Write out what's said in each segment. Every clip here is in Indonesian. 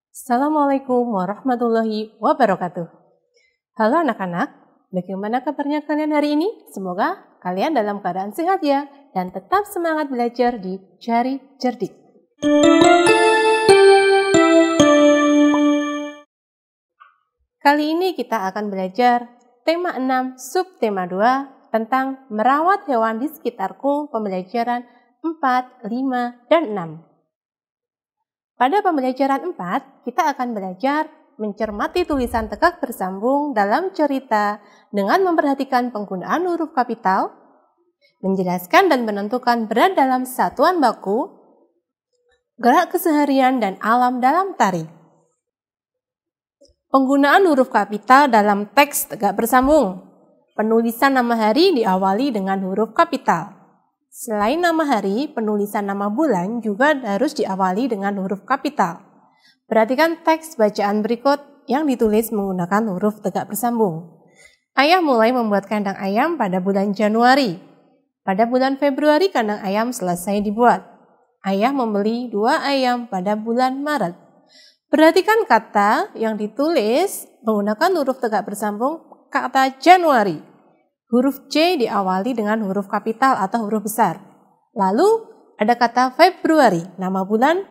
Assalamualaikum warahmatullahi wabarakatuh. Halo anak-anak, bagaimana kabarnya kalian hari ini? Semoga kalian dalam keadaan sehat ya, dan tetap semangat belajar di Cari Cerdik. Kali ini kita akan belajar tema 6 subtema 2 tentang merawat hewan di sekitarku, pembelajaran 4, 5, dan 6. Pada pembelajaran 4, kita akan belajar mencermati tulisan tegak bersambung dalam cerita dengan memperhatikan penggunaan huruf kapital, menjelaskan dan menentukan berat dalam satuan baku, gerak keseharian dan alam dalam tari. Penggunaan huruf kapital dalam teks tegak bersambung. Penulisan nama hari diawali dengan huruf kapital. Selain nama hari, penulisan nama bulan juga harus diawali dengan huruf kapital. Perhatikan teks bacaan berikut yang ditulis menggunakan huruf tegak bersambung. Ayah mulai membuat kandang ayam pada bulan Januari. Pada bulan Februari kandang ayam selesai dibuat. Ayah membeli 2 ayam pada bulan Maret. Perhatikan kata yang ditulis menggunakan huruf tegak bersambung, kata Januari. Huruf C diawali dengan huruf kapital atau huruf besar. Lalu ada kata Februari, nama bulan.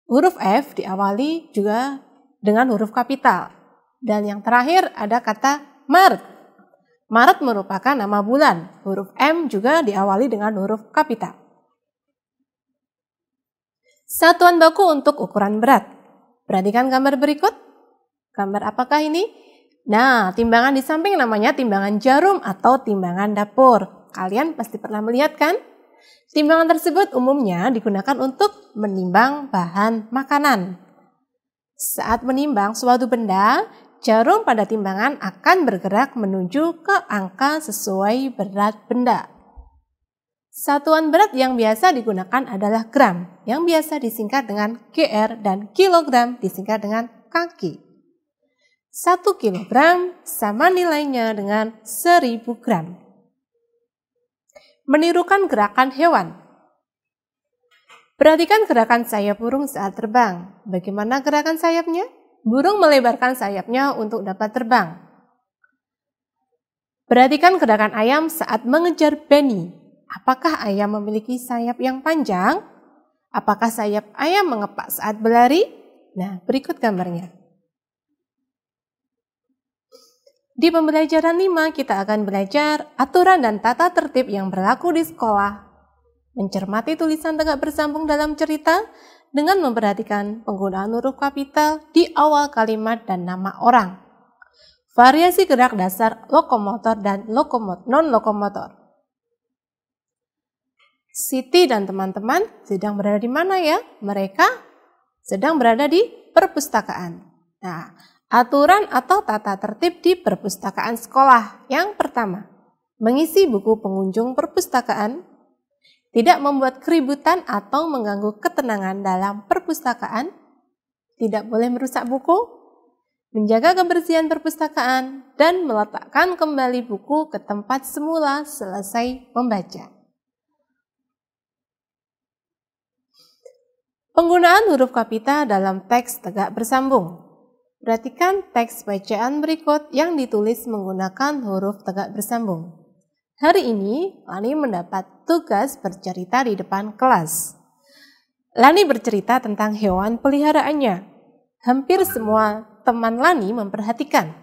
Huruf F diawali juga dengan huruf kapital. Dan yang terakhir ada kata Maret. Maret merupakan nama bulan. Huruf M juga diawali dengan huruf kapital. Satuan baku untuk ukuran berat. Perhatikan gambar berikut. Gambar apakah ini? Nah, timbangan di samping namanya timbangan jarum atau timbangan dapur. Kalian pasti pernah melihat kan? Timbangan tersebut umumnya digunakan untuk menimbang bahan makanan. Saat menimbang suatu benda, jarum pada timbangan akan bergerak menuju ke angka sesuai berat benda. Satuan berat yang biasa digunakan adalah gram, yang biasa disingkat dengan GR, dan kilogram disingkat dengan kg. 1 kilogram sama nilainya dengan 1000 gram. Menirukan gerakan hewan. Perhatikan gerakan sayap burung saat terbang. Bagaimana gerakan sayapnya? Burung melebarkan sayapnya untuk dapat terbang. Perhatikan gerakan ayam saat mengejar Benny. Apakah ayam memiliki sayap yang panjang? Apakah sayap ayam mengepak saat berlari? Nah, berikut gambarnya. Di pembelajaran 5, kita akan belajar aturan dan tata tertib yang berlaku di sekolah. Mencermati tulisan tegak bersambung dalam cerita dengan memperhatikan penggunaan huruf kapital di awal kalimat dan nama orang. Variasi gerak dasar lokomotor dan non-lokomotor. Siti dan teman-teman sedang berada di mana ya? Mereka sedang berada di perpustakaan. Nah, aturan atau tata tertib di perpustakaan sekolah. Yang pertama, mengisi buku pengunjung perpustakaan, tidak membuat keributan atau mengganggu ketenangan dalam perpustakaan, tidak boleh merusak buku, menjaga kebersihan perpustakaan, dan meletakkan kembali buku ke tempat semula selesai membaca. Penggunaan huruf kapital dalam teks tegak bersambung. Perhatikan teks bacaan berikut yang ditulis menggunakan huruf tegak bersambung. Hari ini, Lani mendapat tugas bercerita di depan kelas. Lani bercerita tentang hewan peliharaannya. Hampir semua teman Lani memperhatikan.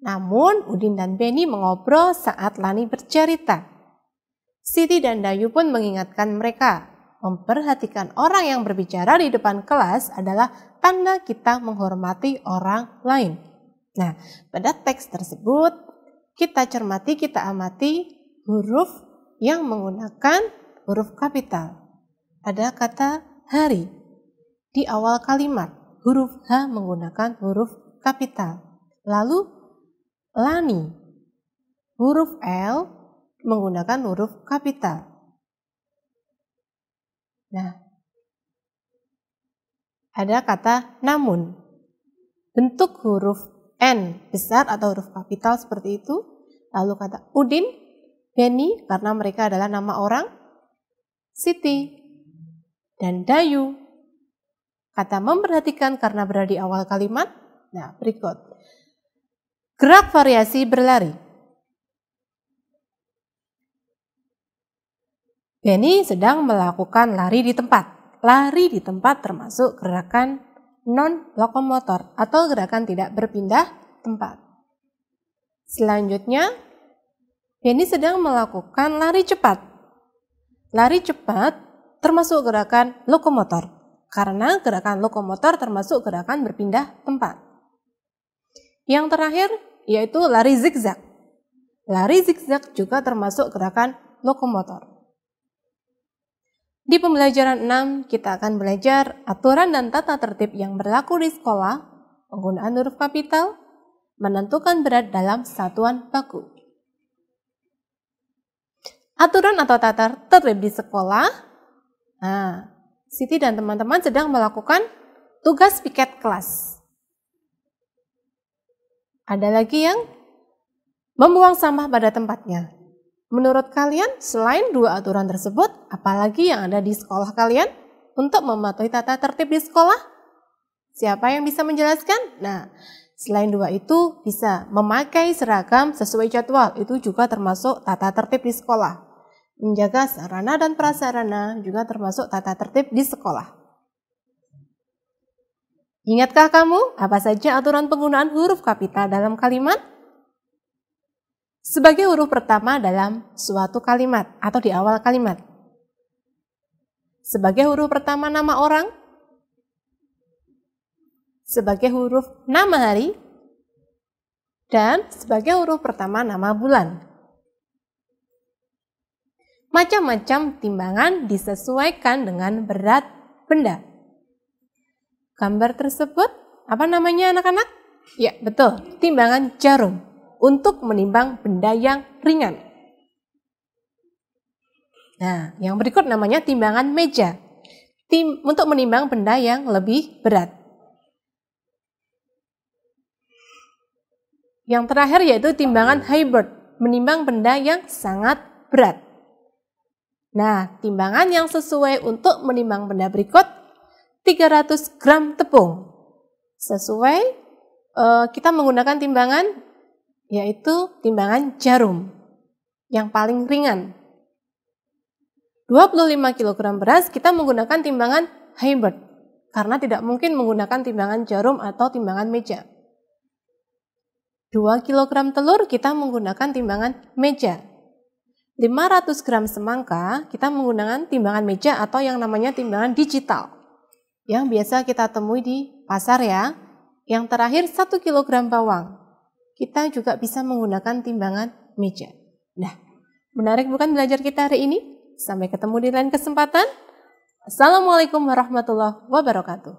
Namun, Udin dan Benny mengobrol saat Lani bercerita. Siti dan Dayu pun mengingatkan mereka. Memperhatikan orang yang berbicara di depan kelas adalah tanda kita menghormati orang lain. Nah, pada teks tersebut kita cermati, kita amati huruf yang menggunakan huruf kapital. Ada kata hari di awal kalimat, huruf H menggunakan huruf kapital. Lalu Lani, huruf L menggunakan huruf kapital. Nah, ada kata namun. Bentuk huruf N besar atau huruf kapital seperti itu. Lalu kata Udin, Benny karena mereka adalah nama orang, Siti, dan Dayu. Kata memperhatikan karena berada di awal kalimat. Nah, berikut. Gerak variasi berlari. Benny sedang melakukan lari di tempat. Lari di tempat termasuk gerakan non-lokomotor atau gerakan tidak berpindah tempat. Selanjutnya, Benny sedang melakukan lari cepat. Lari cepat termasuk gerakan lokomotor, karena gerakan lokomotor termasuk gerakan berpindah tempat. Yang terakhir yaitu lari zigzag. Lari zigzag juga termasuk gerakan lokomotor. Di pembelajaran 6 kita akan belajar aturan dan tata tertib yang berlaku di sekolah, penggunaan huruf kapital, menentukan berat dalam satuan baku. Aturan atau tata tertib di sekolah. Nah, Siti dan teman-teman sedang melakukan tugas piket kelas. Ada lagi yang membuang sampah pada tempatnya. Menurut kalian, selain dua aturan tersebut, apalagi yang ada di sekolah kalian untuk mematuhi tata tertib di sekolah? Siapa yang bisa menjelaskan? Nah, selain dua itu bisa memakai seragam sesuai jadwal, itu juga termasuk tata tertib di sekolah. Menjaga sarana dan prasarana juga termasuk tata tertib di sekolah. Ingatkah kamu apa saja aturan penggunaan huruf kapital dalam kalimat? Sebagai huruf pertama dalam suatu kalimat atau di awal kalimat. Sebagai huruf pertama nama orang. Sebagai huruf nama hari. Dan sebagai huruf pertama nama bulan. Macam-macam timbangan disesuaikan dengan berat benda. Gambar tersebut, apa namanya anak-anak? Ya, betul, timbangan jarum untuk menimbang benda yang ringan. Nah, yang berikut namanya timbangan meja. Untuk menimbang benda yang lebih berat. Yang terakhir yaitu timbangan hybrid, menimbang benda yang sangat berat. Nah, timbangan yang sesuai untuk menimbang benda berikut 300 gram tepung. Sesuai kita menggunakan timbangan yaitu timbangan jarum yang paling ringan. 25 kg beras kita menggunakan timbangan hybrid karena tidak mungkin menggunakan timbangan jarum atau timbangan meja. 2 kg telur kita menggunakan timbangan meja. 500 gram semangka kita menggunakan timbangan meja atau yang namanya timbangan digital yang biasa kita temui di pasar ya. Yang terakhir 1 kg bawang. Kita juga bisa menggunakan timbangan meja. Nah, menarik bukan belajar kita hari ini? Sampai ketemu di lain kesempatan. Assalamualaikum warahmatullahi wabarakatuh.